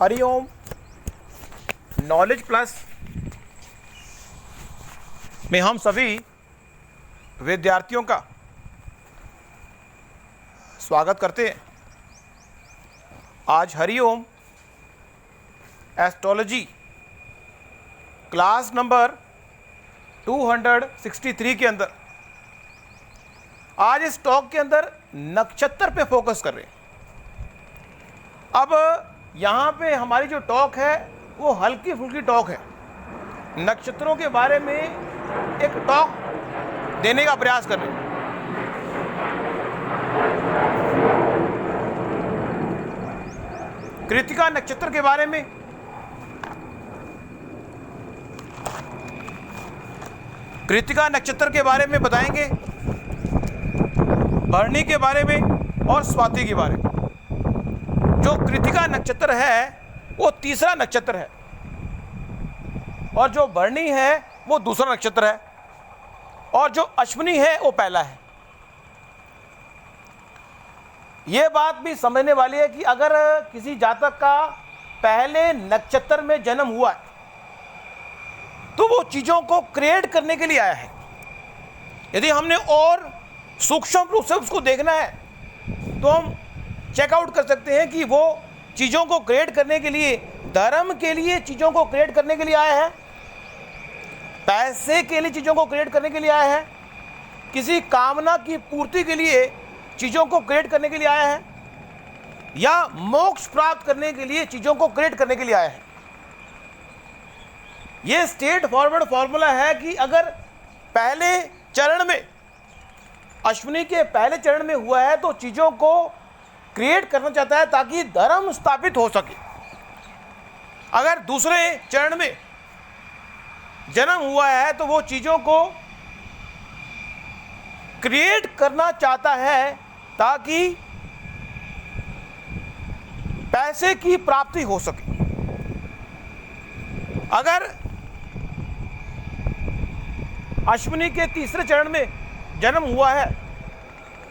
Hariom. Knowledge plus में हम सभी विद्यार्थियों का स्वागत करते हैं। आज हरिओम एस्ट्रोलॉजी क्लास नंबर 263 के अंदर आज इस टॉक के अंदर नक्षत्र पे फोकस कर रहे हैं। अब यहाँ पे हमारी जो टॉक है वो हल्की फुल्की टॉक है। नक्षत्रों के बारे में एक टॉक देने का प्रयास कर रहे हैं। कृतिका नक्षत्र के बारे में, कृतिका नक्षत्र के बारे में बताएंगे, भरणी के बारे में और स्वाति के बारे में। जो कृतिका नक्षत्र है वो तीसरा नक्षत्र है और जो भरणी है वो दूसरा नक्षत्र है और जो अश्विनी है वो पहला है। ये बात भी समझने वाली है कि अगर किसी जातक का पहले नक्षत्र में जन्म हुआ है तो वो चीज़ों को क्रिएट करने के लिए आया है। यदि हमने और सूक्ष्म रूप से उसको देखना है तो हम चेकआउट कर सकते हैं कि वो चीज़ों को क्रिएट करने के लिए, धर्म के लिए चीज़ों को क्रिएट करने के लिए आया है, पैसे के लिए चीज़ों को क्रिएट करने के लिए आया है, किसी कामना की पूर्ति के लिए चीज़ों को क्रिएट करने के लिए आया है, या मोक्ष प्राप्त करने के लिए चीज़ों को क्रिएट करने के लिए आया है। ये स्ट्रेट फॉरवर्ड फॉर्मूला है कि अगर पहले चरण में, अश्विनी के पहले चरण में हुआ है तो चीज़ों को क्रिएट करना चाहता है ताकि धर्म स्थापित हो सके। अगर दूसरे चरण में जन्म हुआ है तो वो चीज़ों को क्रिएट करना चाहता है ताकि पैसे की प्राप्ति हो सके। अगर अश्विनी के तीसरे चरण में जन्म हुआ है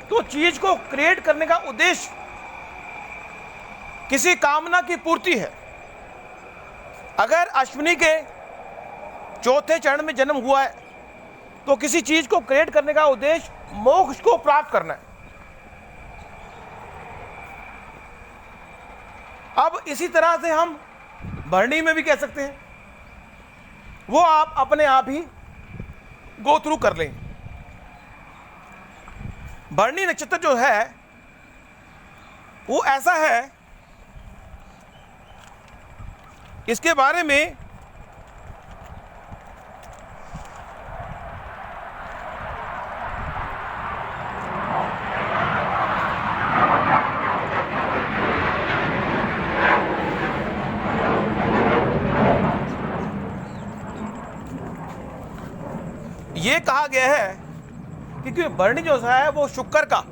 तो चीज को क्रिएट करने का उद्देश्य किसी कामना की पूर्ति है। अगर अश्विनी के चौथे चरण में जन्म हुआ है तो किसी चीज को क्रिएट करने का उद्देश्य मोक्ष को प्राप्त करना है। अब इसी तरह से हम भरणी में भी कह सकते हैं, वो आप अपने आप ही गो थ्रू कर लें। भरणी नक्षत्र जो है वो ऐसा है, इसके बारे में ये कहा गया है क्योंकि भरणी जो है वो शुक्र का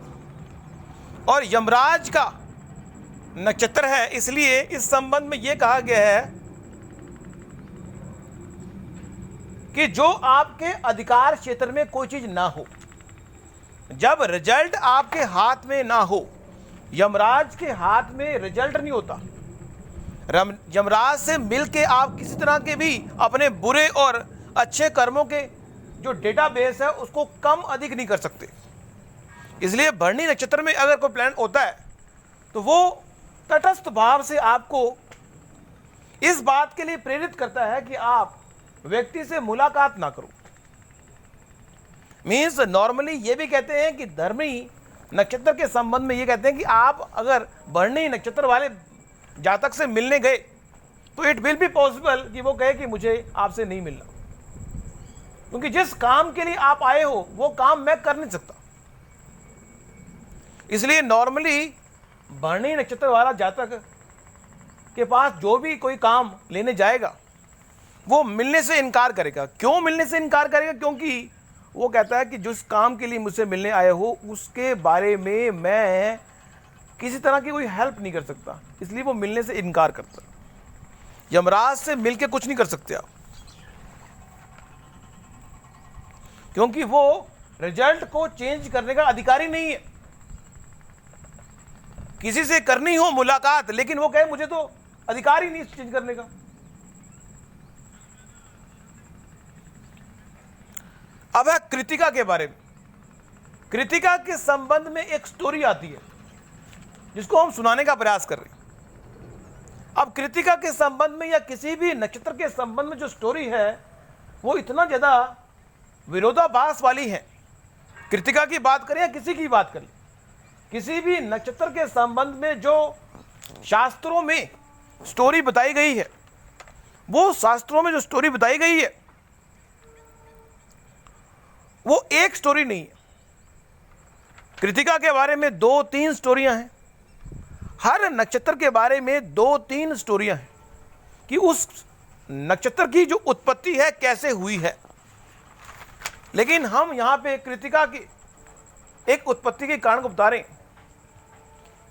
और यमराज का नक्षत्र है, इसलिए इस संबंध में ये कहा गया है कि जो आपके अधिकार क्षेत्र में कोई चीज ना हो, जब रिजल्ट आपके हाथ में ना हो, यमराज के हाथ में रिजल्ट नहीं होता। यमराज से मिलके आप किसी तरह के भी अपने बुरे और अच्छे कर्मों के जो डेटाबेस है उसको कम अधिक नहीं कर सकते। इसलिए भरणी नक्षत्र में अगर कोई प्लैनेट होता है तो वो तटस्थ भाव से आपको इस बात के लिए प्रेरित करता है कि आप व्यक्ति से मुलाकात ना करो। मीन्स नॉर्मली ये भी कहते हैं कि धर्मी नक्षत्र के संबंध में ये कहते हैं कि आप अगर भरणी नक्षत्र वाले जातक से मिलने गए तो इट विल बी पॉसिबल कि वो कहे कि मुझे आपसे नहीं मिलना, क्योंकि जिस काम के लिए आप आए हो वो काम मैं कर नहीं सकता। इसलिए नॉर्मली भरणी नक्षत्र वाला जातक के पास जो भी कोई काम लेने जाएगा वो मिलने से इनकार करेगा। क्यों मिलने से इनकार करेगा? क्योंकि वो कहता है कि जिस काम के लिए मुझसे मिलने आए हो उसके बारे में मैं किसी तरह की कोई हेल्प नहीं कर सकता, इसलिए वो मिलने से इनकार करता है। यमराज से मिलके कुछ नहीं कर सकते आप, क्योंकि वो रिजल्ट को चेंज करने का अधिकारी नहीं है। किसी से करनी हो मुलाकात, लेकिन वो कहे मुझे तो अधिकार ही नहीं चेंज करने का। अब है कृतिका के बारे में। कृतिका के संबंध में एक स्टोरी आती है जिसको हम सुनाने का प्रयास कर रहे हैं। अब कृतिका के संबंध में या किसी भी नक्षत्र के संबंध में जो स्टोरी है वो इतना ज्यादा विरोधाभास वाली है। कृतिका की बात करें या किसी की बात करें, किसी भी नक्षत्र के संबंध में जो शास्त्रों में स्टोरी बताई गई है, वो शास्त्रों में जो स्टोरी बताई गई है वो एक स्टोरी नहीं है। कृतिका के बारे में 2-3 स्टोरियां हैं। हर नक्षत्र के बारे में 2-3 स्टोरियां हैं कि उस नक्षत्र की जो उत्पत्ति है कैसे हुई है। लेकिन हम यहां पे कृतिका की एक उत्पत्ति के कारण को बता रहे हैं।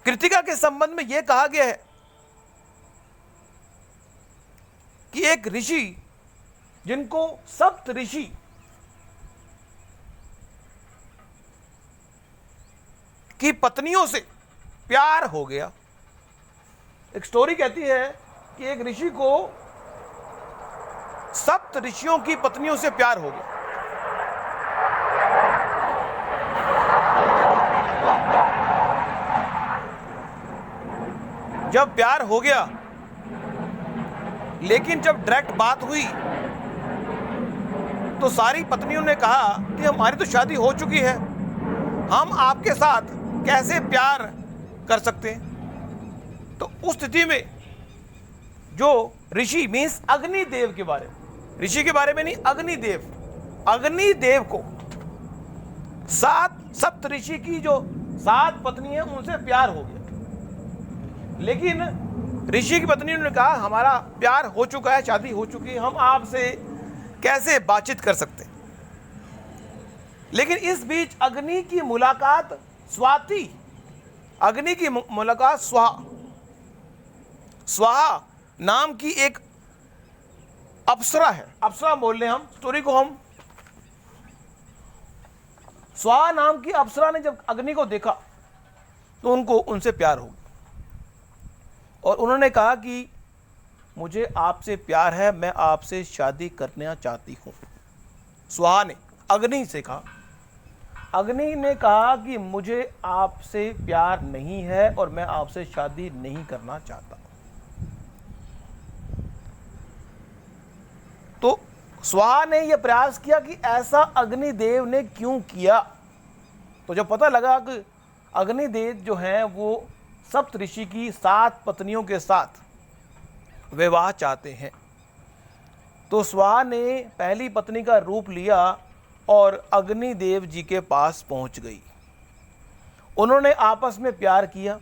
कृतिका के संबंध में यह कहा गया है कि एक ऋषि जिनको सप्त ऋषि की पत्नियों से प्यार हो गया। एक स्टोरी कहती है कि एक ऋषि को सप्त ऋषियों की पत्नियों से प्यार हो गया। जब प्यार हो गया, लेकिन जब डायरेक्ट बात हुई तो सारी पत्नियों ने कहा कि हमारी तो शादी हो चुकी है, हम आपके साथ कैसे प्यार कर सकते हैं। तो उस स्थिति में जो ऋषि मीन्स अग्निदेव के बारे में, ऋषि के बारे में नहीं, अग्निदेव को 7 सप्त ऋषि की जो 7 पत्नी है उनसे प्यार हो गया। लेकिन ऋषि की पत्नी ने कहा हमारा प्यार हो चुका है, शादी हो चुकी है, हम आपसे कैसे बातचीत कर सकते हैं। लेकिन इस बीच अग्नि की मुलाकात स्वाति, अग्नि की मुलाकात स्वाहा नाम की एक अप्सरा है। अप्सरा बोल रहे हम स्टोरी को, हम स्वाहा नाम की अप्सरा ने जब अग्नि को देखा तो उनको उनसे प्यार हो गया और उन्होंने कहा कि मुझे आपसे प्यार है, मैं आपसे शादी करना चाहती हूं। स्वाहा ने अग्नि से कहा। अग्नि ने कहा कि मुझे आपसे प्यार नहीं है और मैं आपसे शादी नहीं करना चाहता। तो स्वाहा ने यह प्रयास किया कि ऐसा अग्निदेव ने क्यों किया। तो जब पता लगा कि अग्निदेव जो हैं वो सप्त ऋषि की 7 पत्नियों के साथ विवाह चाहते हैं, तो स्वाहा ने पहली पत्नी का रूप लिया और अग्निदेव जी के पास पहुंच गई। उन्होंने आपस में प्यार किया।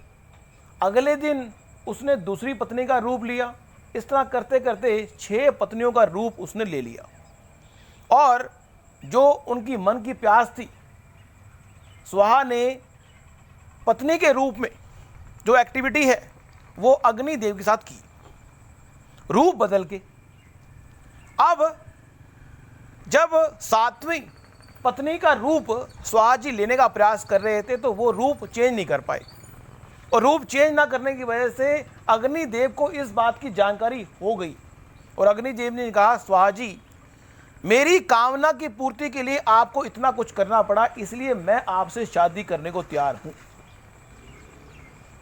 अगले दिन उसने दूसरी पत्नी का रूप लिया। इस तरह करते करते 6 पत्नियों का रूप उसने ले लिया और जो उनकी मन की प्यास थी, स्वाहा ने पत्नी के रूप में जो एक्टिविटी है वो अग्निदेव के साथ की, रूप बदल के। अब जब 7वीं पत्नी का रूप स्वाहा जी लेने का प्रयास कर रहे थे तो वो रूप चेंज नहीं कर पाए और रूप चेंज ना करने की वजह से अग्निदेव को इस बात की जानकारी हो गई और अग्निदेव ने कहा स्वाहा जी, मेरी कामना की पूर्ति के लिए आपको इतना कुछ करना पड़ा, इसलिए मैं आपसे शादी करने को तैयार हूं।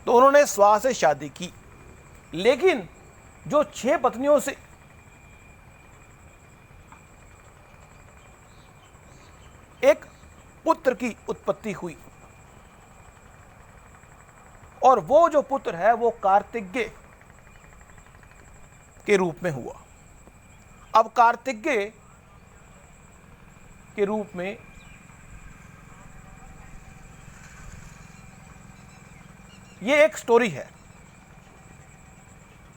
तो उन्होंने स्वाहा से शादी की। लेकिन जो 6 पत्नियों से एक पुत्र की उत्पत्ति हुई और वो जो पुत्र है वो कार्तिकेय के रूप में हुआ। अब कार्तिकेय के रूप में ये एक स्टोरी है।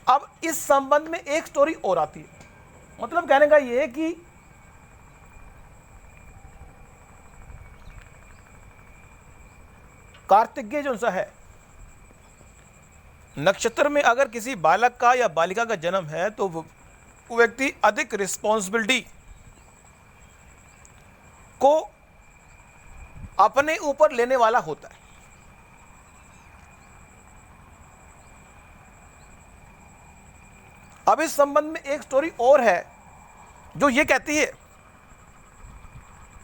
अब इस संबंध में एक स्टोरी और आती है। मतलब कहने का ये है कि कार्तिकेय जो सा है नक्षत्र में, अगर किसी बालक का या बालिका का जन्म है तो वो व्यक्ति अधिक रिस्पॉन्सिबिलिटी को अपने ऊपर लेने वाला होता है। अब इस संबंध में एक स्टोरी और है जो ये कहती है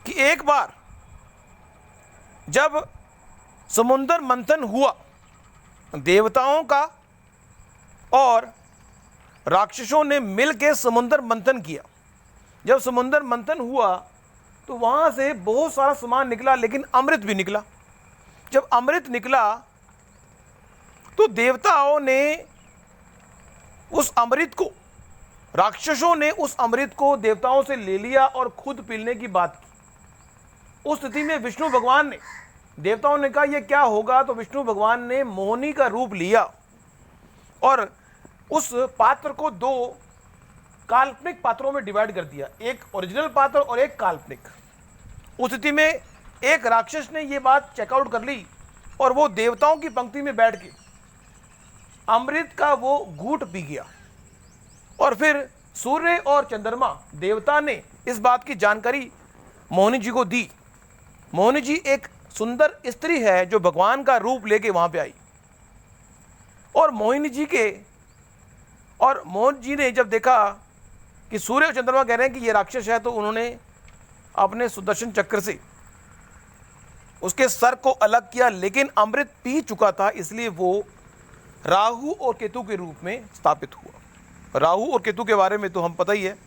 कि एक बार जब समुद्र मंथन हुआ देवताओं का और राक्षसों ने मिल के समुद्र मंथन किया। जब समुद्र मंथन हुआ तो वहाँ से बहुत सारा सामान निकला, लेकिन अमृत भी निकला। जब अमृत निकला तो देवताओं ने उस अमृत को, राक्षसों ने उस अमृत को देवताओं से ले लिया और खुद पीने की बात की। उस स्थिति में विष्णु भगवान ने, देवताओं ने कहा यह क्या होगा, तो विष्णु भगवान ने मोहिनी का रूप लिया और उस पात्र को दो काल्पनिक पात्रों में डिवाइड कर दिया, एक ओरिजिनल पात्र और एक काल्पनिक। उस स्थिति में एक राक्षस ने यह बात चेकआउट कर ली और वो देवताओं की पंक्ति में बैठ के अमृत का वो घूंट पी गया। और फिर सूर्य और चंद्रमा देवता ने इस बात की जानकारी मोहिनी जी को दी। मोहिनी जी एक सुंदर स्त्री है जो भगवान का रूप लेके वहां पे आई, और मोहिनी जी ने जब देखा कि सूर्य और चंद्रमा कह रहे हैं कि ये राक्षस है, तो उन्होंने अपने सुदर्शन चक्र से उसके सर को अलग किया, लेकिन अमृत पी चुका था, इसलिए वो राहु और केतु के रूप में स्थापित हुआ। राहु और केतु के बारे में तो हम पता ही है,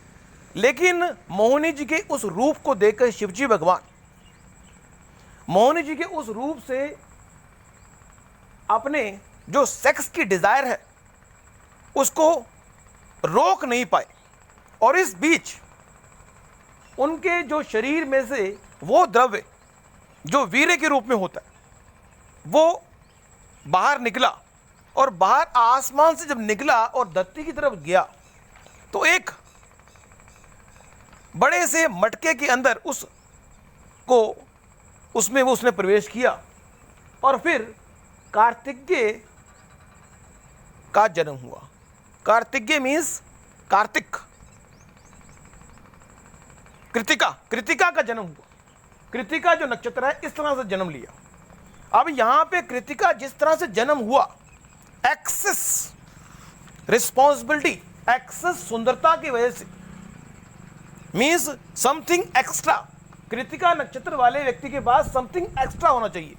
लेकिन मोहिनी जी के उस रूप को देखकर शिवजी भगवान मोहिनी जी के उस रूप से अपने जो सेक्स की डिजायर है उसको रोक नहीं पाए, और इस बीच उनके जो शरीर में से वो द्रव्य जो वीर्य के रूप में होता है वो बाहर निकला, और बाहर आसमान से जब निकला और धरती की तरफ गया तो एक बड़े से मटके के अंदर उसमें वो उसने प्रवेश किया, और फिर कार्तिकेय का जन्म हुआ। कार्तिकेय मीन्स कार्तिक, कृतिका का जन्म हुआ। कृतिका जो नक्षत्र है इस तरह से जन्म लिया। अब यहां पे कृतिका जिस तरह से जन्म हुआ, एक्सेस रिस्पॉन्सिबिलिटी, एक्सेस सुंदरता की वजह से, मीन्स समथिंग एक्स्ट्रा। कृतिका नक्षत्र वाले व्यक्ति के पास समथिंग एक्स्ट्रा होना चाहिए।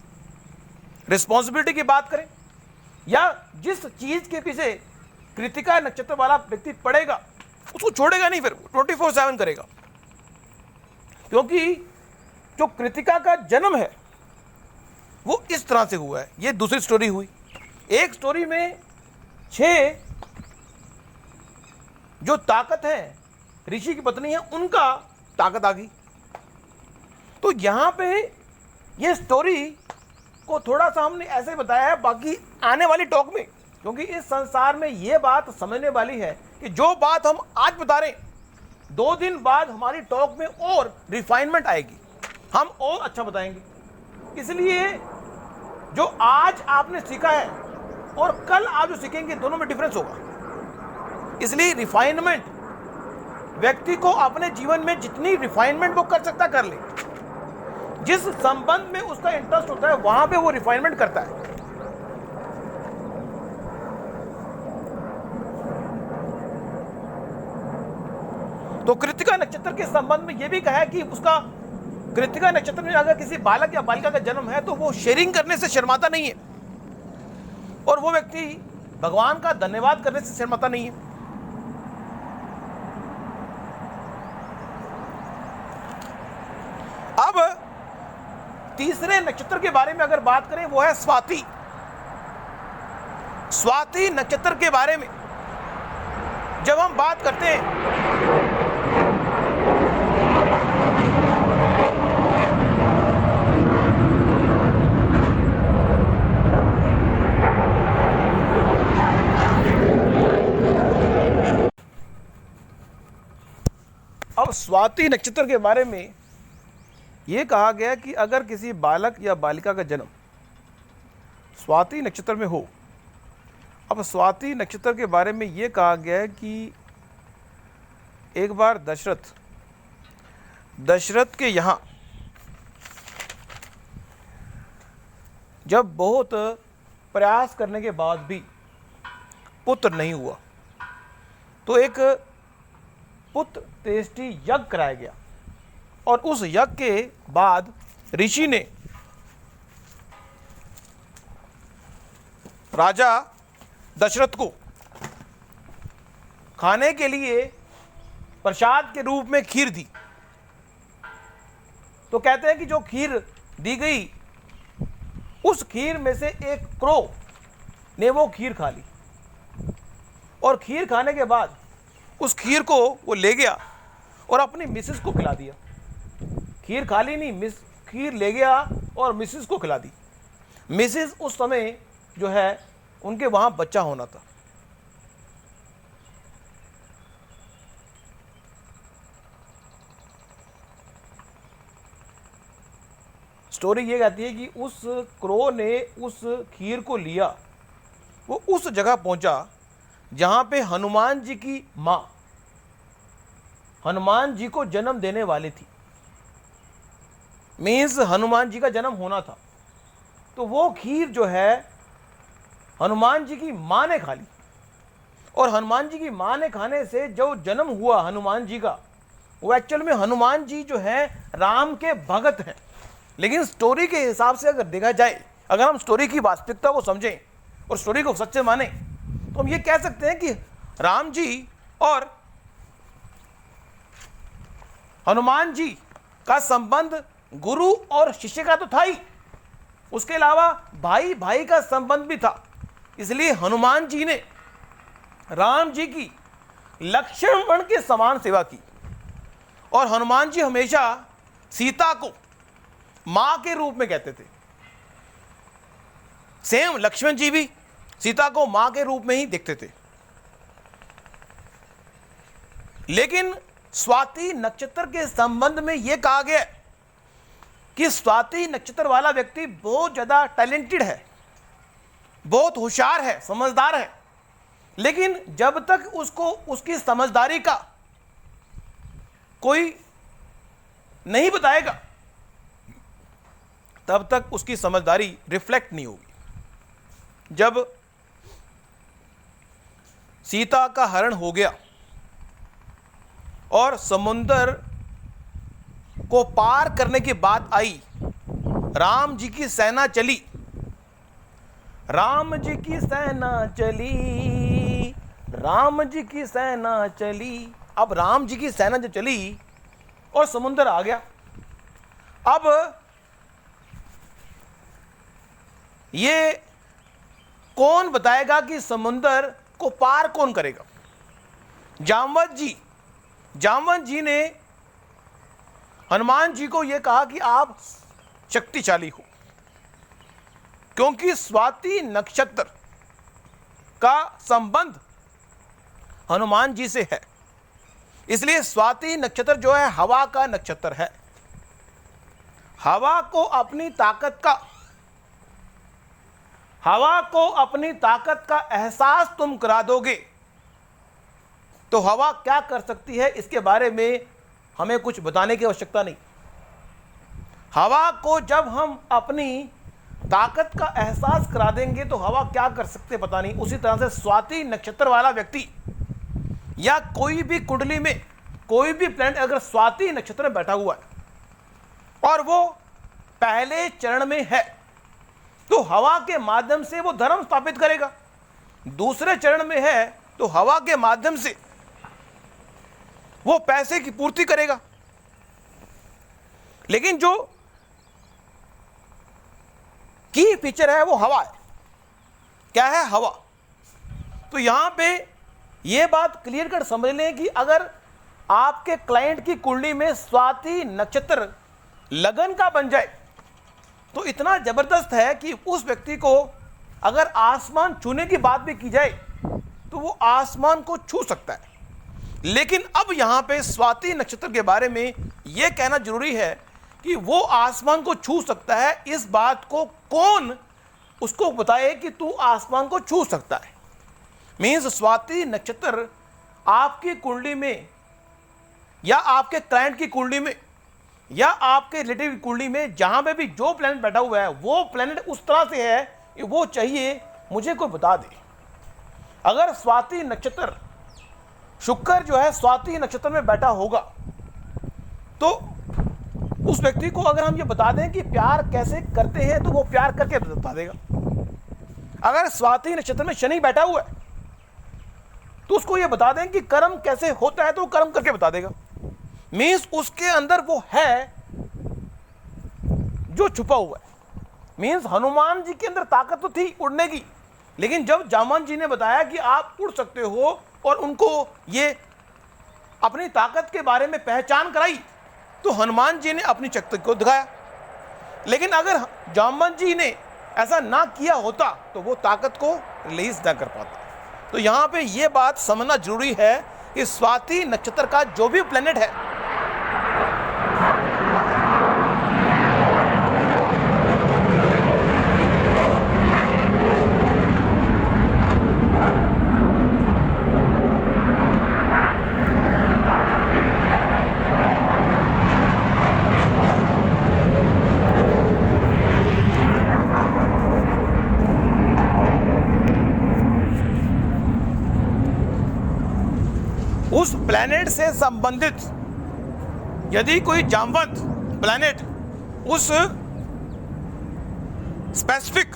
रिस्पॉन्सिबिलिटी की बात करें या जिस चीज के पीछे कृतिका नक्षत्र वाला व्यक्ति पड़ेगा उसको छोड़ेगा नहीं, फिर 24/7 करेगा। क्योंकि जो कृतिका का जन्म है वो इस तरह से हुआ है। ये दूसरी स्टोरी हुई। एक स्टोरी में 6 जो ताकत है ऋषि की पत्नी है उनका ताकत आ गई। तो यहां पे ये स्टोरी को थोड़ा सा हमने ऐसे बताया है, बाकी आने वाली टॉक में, क्योंकि इस संसार में ये बात समझने वाली है कि जो बात हम आज बता रहे हैं 2 दिन बाद हमारी टॉक में और रिफाइनमेंट आएगी, हम और अच्छा बताएंगे। इसलिए जो आज आपने सीखा है और कल आप जो सीखेंगे दोनों में डिफरेंस होगा। इसलिए रिफाइनमेंट, व्यक्ति को अपने जीवन में जितनी रिफाइनमेंट वो कर सकता कर ले, जिस संबंध में उसका इंटरेस्ट होता है वहां पे वो रिफाइनमेंट करता है। तो कृतिका नक्षत्र के संबंध में यह भी कहा है कि उसका कृतिका नक्षत्र में अगर किसी बालक या बालिका का जन्म है तो वो शेयरिंग करने से शर्माता नहीं है, और वो व्यक्ति भगवान का धन्यवाद करने से शर्माता नहीं है। अब तीसरे नक्षत्र के बारे में अगर बात करें वो है स्वाति। स्वाति नक्षत्र के बारे में जब हम बात करते हैं अब स्वाति नक्षत्र के बारे में यह कहा गया कि अगर किसी बालक या बालिका का जन्म स्वाति नक्षत्र में हो, अब स्वाति नक्षत्र के बारे में यह कहा गया है कि एक बार दशरथ के यहाँ जब बहुत प्रयास करने के बाद भी पुत्र नहीं हुआ, तो एक पुत्र तेष्टि यज्ञ कराया गया और उस यज्ञ के बाद ऋषि ने राजा दशरथ को खाने के लिए प्रसाद के रूप में खीर दी। तो कहते हैं कि जो खीर दी गई, उस खीर में से एक क्रो ने वो खीर खा ली और खीर खाने के बाद उस खीर को वो ले गया और अपनी मिसेस को खिला दिया। खीर खा ली नहीं, खीर ले गया और मिसेस को खिला दी। मिसेस उस समय जो है उनके वहां बच्चा होना था। स्टोरी ये कहती है कि उस क्रो ने उस खीर को लिया, वो उस जगह पहुंचा जहां पे हनुमान जी की मां हनुमान जी को जन्म देने वाली थी। मीन्स हनुमान जी का जन्म होना था। तो वो खीर जो है हनुमान जी की मां ने खा ली और हनुमान जी की मां ने खाने से जो जन्म हुआ हनुमान जी का, वो एक्चुअल में हनुमान जी जो है राम के भगत हैं। लेकिन स्टोरी के हिसाब से अगर देखा जाए, अगर हम स्टोरी की वास्तविकता को समझें और स्टोरी को सच्चे माने, तो हम ये कह सकते हैं कि राम जी और हनुमान जी का संबंध गुरु और शिष्य का तो था ही, उसके अलावा भाई भाई का संबंध भी था। इसलिए हनुमान जी ने राम जी की लक्ष्मण के समान सेवा की और हनुमान जी हमेशा सीता को मां के रूप में कहते थे। सेम लक्ष्मण जी भी सीता को मां के रूप में ही देखते थे। लेकिन स्वाति नक्षत्र के संबंध में यह कहा गया कि स्वाति नक्षत्र वाला व्यक्ति बहुत ज्यादा टैलेंटेड है, बहुत होशियार है, समझदार है। लेकिन जब तक उसको उसकी समझदारी का कोई नहीं बताएगा, तब तक उसकी समझदारी रिफ्लेक्ट नहीं होगी। जब सीता का हरण हो गया और समुंदर को पार करने की बात आई, राम जी की सेना चली, राम जी की सेना चली, राम जी की सेना चली। अब राम जी की सेना जब चली और समुंदर आ गया, अब ये कौन बताएगा कि समुंदर को पार कौन करेगा? जामवंत जी ने हनुमान जी को यह कहा कि आप शक्तिशाली हो, क्योंकि स्वाति नक्षत्र का संबंध हनुमान जी से है। इसलिए स्वाति नक्षत्र जो है हवा का नक्षत्र है। हवा को अपनी ताकत का एहसास तुम करा दोगे तो हवा क्या कर सकती है, इसके बारे में हमें कुछ बताने की आवश्यकता नहीं। हवा को जब हम अपनी ताकत का एहसास करा देंगे तो हवा क्या कर सकते पता नहीं। उसी तरह से स्वाति नक्षत्र वाला व्यक्ति या कोई भी कुंडली में कोई भी प्लैनेट अगर स्वाति नक्षत्र में बैठा हुआ है और वो पहले चरण में है, तो हवा के माध्यम से वो धर्म स्थापित करेगा। दूसरे चरण में है तो हवा के माध्यम से वो पैसे की पूर्ति करेगा। लेकिन जो की फीचर है वो हवा है। क्या है? हवा। तो यहां पे ये बात क्लियर कर समझ लें कि अगर आपके क्लाइंट की कुंडली में स्वाति नक्षत्र लगन का बन जाए तो इतना जबरदस्त है कि उस व्यक्ति को अगर आसमान छूने की बात भी की जाए तो वो आसमान को छू सकता है। लेकिन अब यहां पे स्वाति नक्षत्र के बारे में यह कहना जरूरी है कि वो आसमान को छू सकता है। इस बात को कौन उसको बताए कि तू आसमान को छू सकता है? मीन्स स्वाति नक्षत्र आपकी कुंडली में या आपके क्लाइंट की कुंडली में या आपके रिलेटिव की कुंडली में जहां पे भी जो प्लैनेट बैठा हुआ है वो प्लैनेट उस तरह से है कि वो चाहिए मुझे कोई बता दे। अगर स्वाति नक्षत्र शुक्र जो है स्वाति नक्षत्र में बैठा होगा, तो उस व्यक्ति को अगर हम ये बता दें कि प्यार कैसे करते हैं तो वो प्यार करके बता देगा। अगर स्वाति नक्षत्र में शनि बैठा हुआ है तो उसको ये बता दें कि कर्म कैसे होता है तो वो कर्म करके बता देगा। मीन्स उसके अंदर वो है जो छुपा हुआ है। मीन्स हनुमान जी के अंदर ताकत तो थी उड़ने की, लेकिन जब जामवंत जी ने बताया कि आप उड़ सकते हो और उनको ये अपनी ताकत के बारे में पहचान कराई, तो हनुमान जी ने अपनी शक्ति को दिखाया। लेकिन अगर जामवंत जी ने ऐसा ना किया होता तो वो ताकत को रिलीज ना कर पाता। तो यहाँ पे ये बात समझना जरूरी है कि स्वाति नक्षत्र का जो भी प्लेनेट है, उस प्लैनेट से संबंधित यदि कोई जामवंत प्लैनेट उस स्पेसिफिक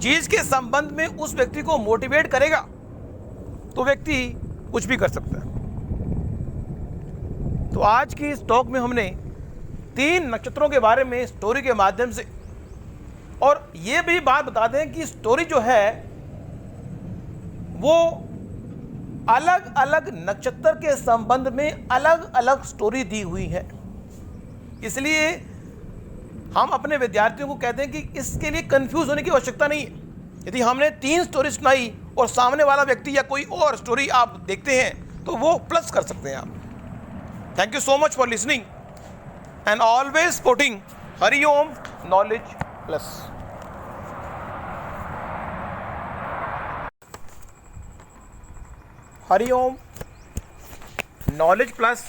चीज के संबंध में उस व्यक्ति को मोटिवेट करेगा तो व्यक्ति कुछ भी कर सकता है। तो आज की इस टॉक में हमने 3 नक्षत्रों के बारे में स्टोरी के माध्यम से, और ये भी बात बता दें कि स्टोरी जो है वो अलग अलग नक्षत्र के संबंध में अलग अलग स्टोरी दी हुई है। इसलिए हम अपने विद्यार्थियों को कहते हैं कि इसके लिए कंफ्यूज होने की आवश्यकता नहीं है। यदि हमने 3 स्टोरी सुनाई और सामने वाला व्यक्ति या कोई और स्टोरी आप देखते हैं तो वो प्लस कर सकते हैं आप। Thank you so much for listening and always supporting Hariom knowledge plus. Hariom knowledge plus